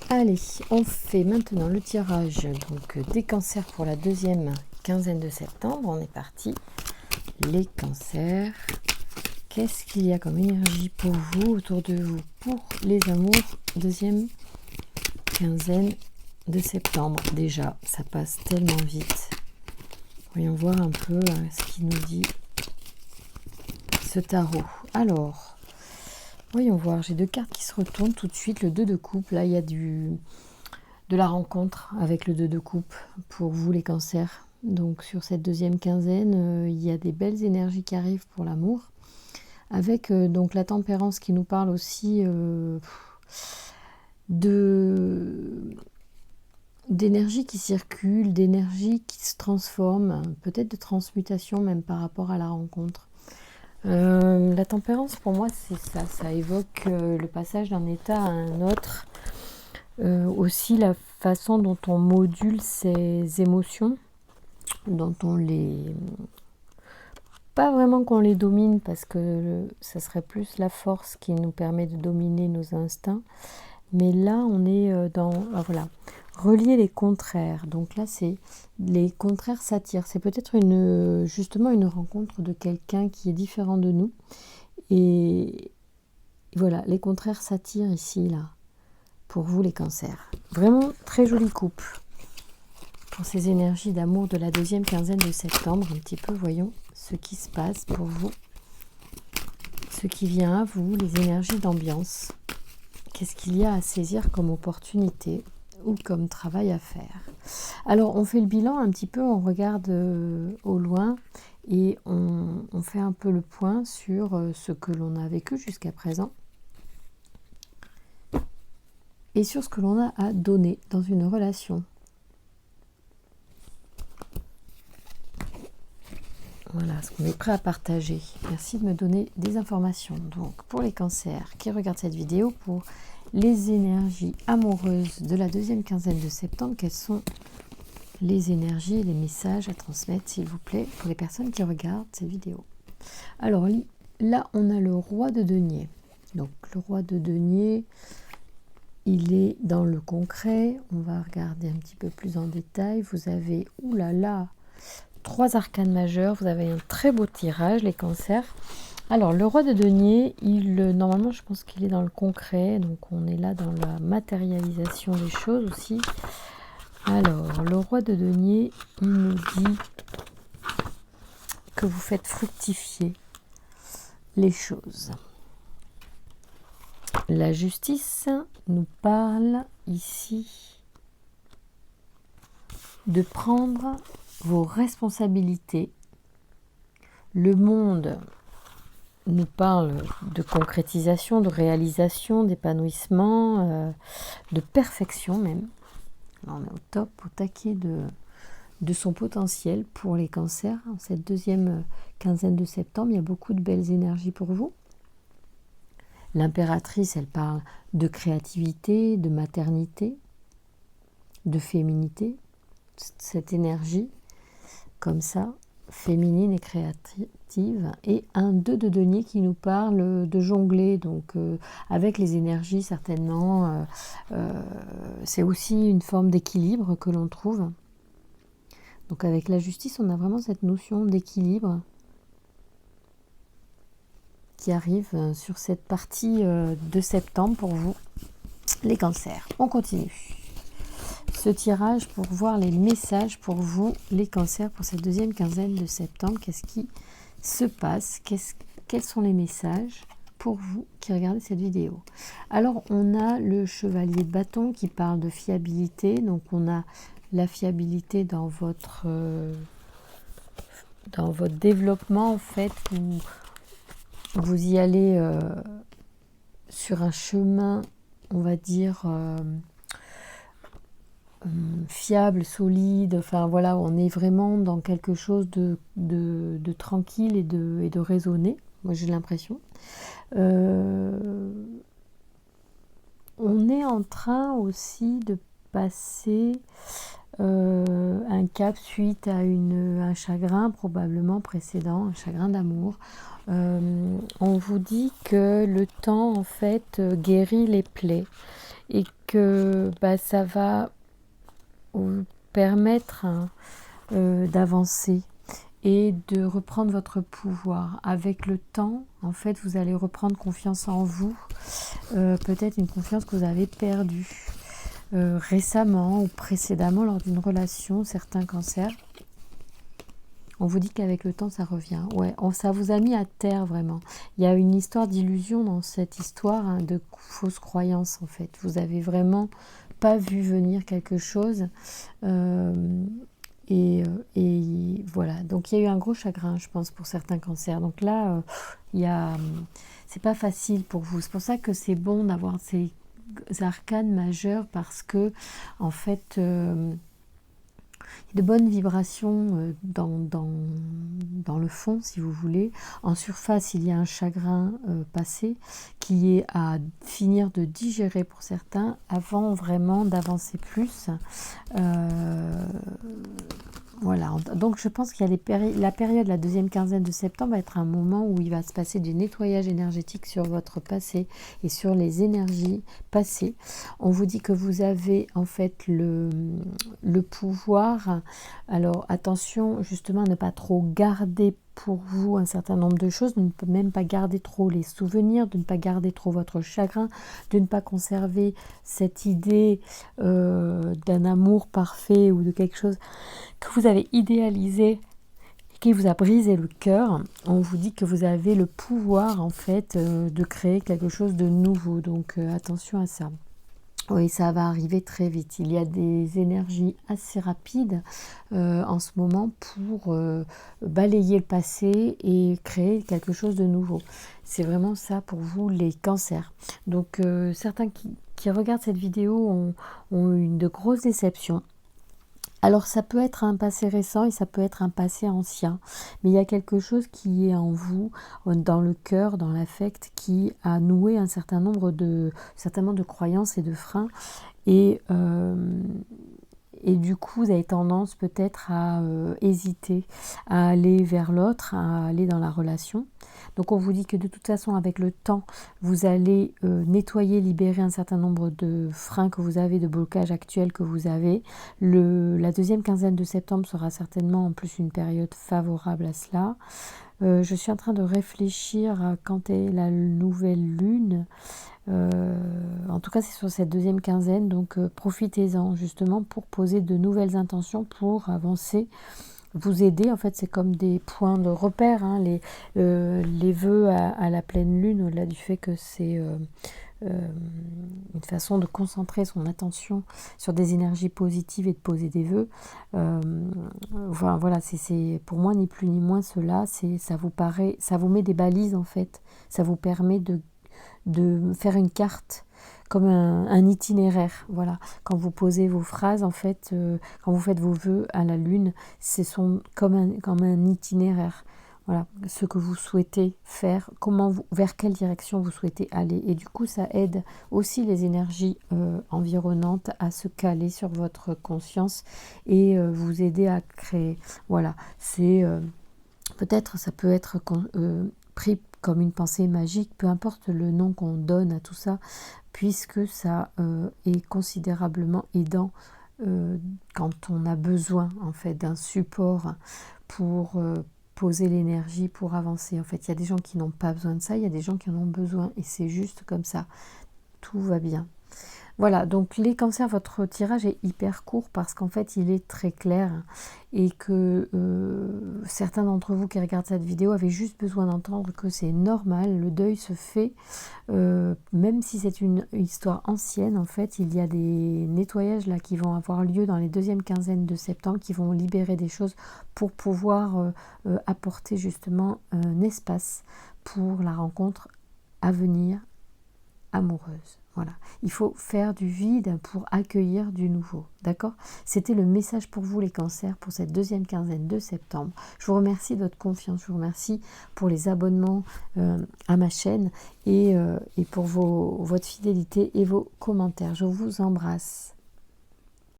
Allez, on fait maintenant le tirage donc des cancers pour la deuxième quinzaine de septembre. On est parti. Les cancers. Qu'est-ce qu'il y a comme énergie pour vous, autour de vous, pour les amours, deuxième quinzaine de septembre? Déjà, ça passe tellement vite. Voyons voir un peu ce qu'il nous dit ce tarot. Alors, voyons voir, j'ai deux cartes qui se retournent tout de suite. Le 2 de coupe, là il y a de la rencontre avec le 2 de coupe pour vous les cancers. Donc sur cette deuxième quinzaine, il y a des belles énergies qui arrivent pour l'amour. Avec donc la tempérance qui nous parle aussi d'énergie qui circule, d'énergie qui se transforme, peut-être de transmutation même par rapport à la rencontre. La tempérance pour moi c'est ça évoque le passage d'un état à un autre, aussi la façon dont on module ses émotions, dont on les... Pas vraiment qu'on les domine, parce que ça serait plus la force qui nous permet de dominer nos instincts. Mais là, on est dans... voilà. Relier les contraires. Donc là, c'est... Les contraires s'attirent. C'est peut-être justement une rencontre de quelqu'un qui est différent de nous. Et voilà, les contraires s'attirent ici, là. Pour vous, les cancers. Vraiment, très jolie coupe. Pour ces énergies d'amour de la deuxième quinzaine de septembre, un petit peu, voyons ce qui se passe pour vous, ce qui vient à vous, les énergies d'ambiance. Qu'est-ce qu'il y a à saisir comme opportunité ou comme travail à faire? Alors, on fait le bilan un petit peu, on regarde au loin et on fait un peu le point sur ce que l'on a vécu jusqu'à présent et sur ce que l'on a à donner dans une relation. Voilà, ce qu'on est prêt à partager. Merci de me donner des informations. Donc, pour les cancers qui regardent cette vidéo, pour les énergies amoureuses de la deuxième quinzaine de septembre, quelles sont les énergies et les messages à transmettre, s'il vous plaît, pour les personnes qui regardent cette vidéo? Alors, là, on a le roi de denier. Donc, le roi de denier, il est dans le concret. On va regarder un petit peu plus en détail. Vous avez, oulala, 3 arcanes majeures, vous avez un très beau tirage, les cancers. Alors, le roi de denier, normalement, je pense qu'il est dans le concret, donc on est là dans la matérialisation des choses aussi. Alors, le roi de denier, il nous dit que vous faites fructifier les choses. La justice nous parle ici de prendre vos responsabilités. Le monde nous parle de concrétisation, de réalisation, d'épanouissement, de perfection même. Là, on est au top, au taquet de son potentiel pour les cancers. En cette deuxième quinzaine de septembre, il y a beaucoup de belles énergies pour vous. L'impératrice, elle parle de créativité, de maternité, de féminité. Cette énergie comme ça, féminine et créative, et un 2 de denier qui nous parle de jongler, donc avec les énergies certainement, c'est aussi une forme d'équilibre que l'on trouve. Donc avec la justice, on a vraiment cette notion d'équilibre qui arrive sur cette partie de septembre pour vous, les cancers. On continue. Ce tirage pour voir les messages pour vous, les cancers, pour cette deuxième quinzaine de septembre. Qu'est-ce qui se passe? Quels sont les messages pour vous qui regardez cette vidéo? Alors, on a le chevalier de bâton qui parle de fiabilité. Donc, on a la fiabilité dans votre développement, en fait, où vous y allez sur un chemin, on va dire... fiable, solide, enfin voilà, on est vraiment dans quelque chose de tranquille et de raisonné, moi j'ai l'impression. On est en train aussi de passer un cap suite à un chagrin probablement précédent, un chagrin d'amour. On vous dit que le temps en fait guérit les plaies. et que ça va vous permettre d'avancer et de reprendre votre pouvoir. Avec le temps, en fait, vous allez reprendre confiance en vous, peut-être une confiance que vous avez perdue récemment ou précédemment lors d'une relation, certains cancers. On vous dit qu'avec le temps, ça revient. Ouais, ça vous a mis à terre, vraiment. Il y a une histoire d'illusion dans cette histoire, hein, de fausses croyances, en fait. Vous avez vraiment pas vu venir quelque chose. Et voilà. Donc, il y a eu un gros chagrin, je pense, pour certains cancers. Donc là, c'est pas facile pour vous. C'est pour ça que c'est bon d'avoir ces arcanes majeures, parce que, en fait... de bonnes vibrations dans le fond, si vous voulez. En surface, il y a un chagrin passé qui est à finir de digérer pour certains avant vraiment d'avancer plus. Voilà, donc je pense qu'il y a la période, la deuxième quinzaine de septembre va être un moment où il va se passer du nettoyage énergétique sur votre passé et sur les énergies passées. On vous dit que vous avez en fait le pouvoir. Alors attention justement à ne pas trop garder pour vous un certain nombre de choses, de ne même pas garder trop les souvenirs, de ne pas garder trop votre chagrin, de ne pas conserver cette idée d'un amour parfait ou de quelque chose que vous avez idéalisé, qui vous a brisé le cœur. On vous dit que vous avez le pouvoir en fait de créer quelque chose de nouveau, donc attention à ça. Oui, ça va arriver très vite. Il y a des énergies assez rapides en ce moment pour balayer le passé et créer quelque chose de nouveau. C'est vraiment ça pour vous, les cancers. Donc certains qui regardent cette vidéo ont eu de grosses déceptions. Alors ça peut être un passé récent et ça peut être un passé ancien, mais il y a quelque chose qui est en vous, dans le cœur, dans l'affect, qui a noué un certain nombre certainement de croyances et de freins. Et du coup, vous avez tendance peut-être à hésiter à aller vers l'autre, à aller dans la relation. Donc on vous dit que de toute façon, avec le temps, vous allez nettoyer, libérer un certain nombre de freins que vous avez, de blocages actuels que vous avez. La deuxième quinzaine de septembre sera certainement en plus une période favorable à cela. Je suis en train de réfléchir à quand est la nouvelle lune. En tout cas, c'est sur cette deuxième quinzaine, donc profitez-en justement pour poser de nouvelles intentions pour avancer, vous aider. En fait, c'est comme des points de repère, hein, les vœux à la pleine lune, au-delà du fait que c'est une façon de concentrer son attention sur des énergies positives et de poser des vœux. Voilà, c'est pour moi ni plus ni moins cela. Ça vous met des balises en fait. Ça vous permet de faire une carte comme un itinéraire. Voilà, quand vous posez vos phrases en fait, quand vous faites vos vœux à la lune, ce sont comme un itinéraire. Voilà, ce que vous souhaitez faire, vers quelle direction vous souhaitez aller. Et du coup, ça aide aussi les énergies environnantes à se caler sur votre conscience et vous aider à créer. Voilà, peut-être ça peut être pris comme une pensée magique, peu importe le nom qu'on donne à tout ça, puisque ça est considérablement aidant quand on a besoin en fait d'un support pour poser l'énergie, pour avancer. En fait, il y a des gens qui n'ont pas besoin de ça, il y a des gens qui en ont besoin, et c'est juste comme ça. Tout va bien. Voilà, donc les cancers, votre tirage est hyper court parce qu'en fait il est très clair et que certains d'entre vous qui regardent cette vidéo avaient juste besoin d'entendre que c'est normal, le deuil se fait, même si c'est une histoire ancienne. En fait, il y a des nettoyages là qui vont avoir lieu dans les deuxièmes quinzaines de septembre, qui vont libérer des choses pour pouvoir apporter justement un espace pour la rencontre à venir amoureuse. Voilà, il faut faire du vide pour accueillir du nouveau, d'accord? C'était le message pour vous les cancers pour cette deuxième quinzaine de septembre. Je vous remercie de votre confiance, je vous remercie pour les abonnements à ma chaîne et pour votre fidélité et vos commentaires. Je vous embrasse.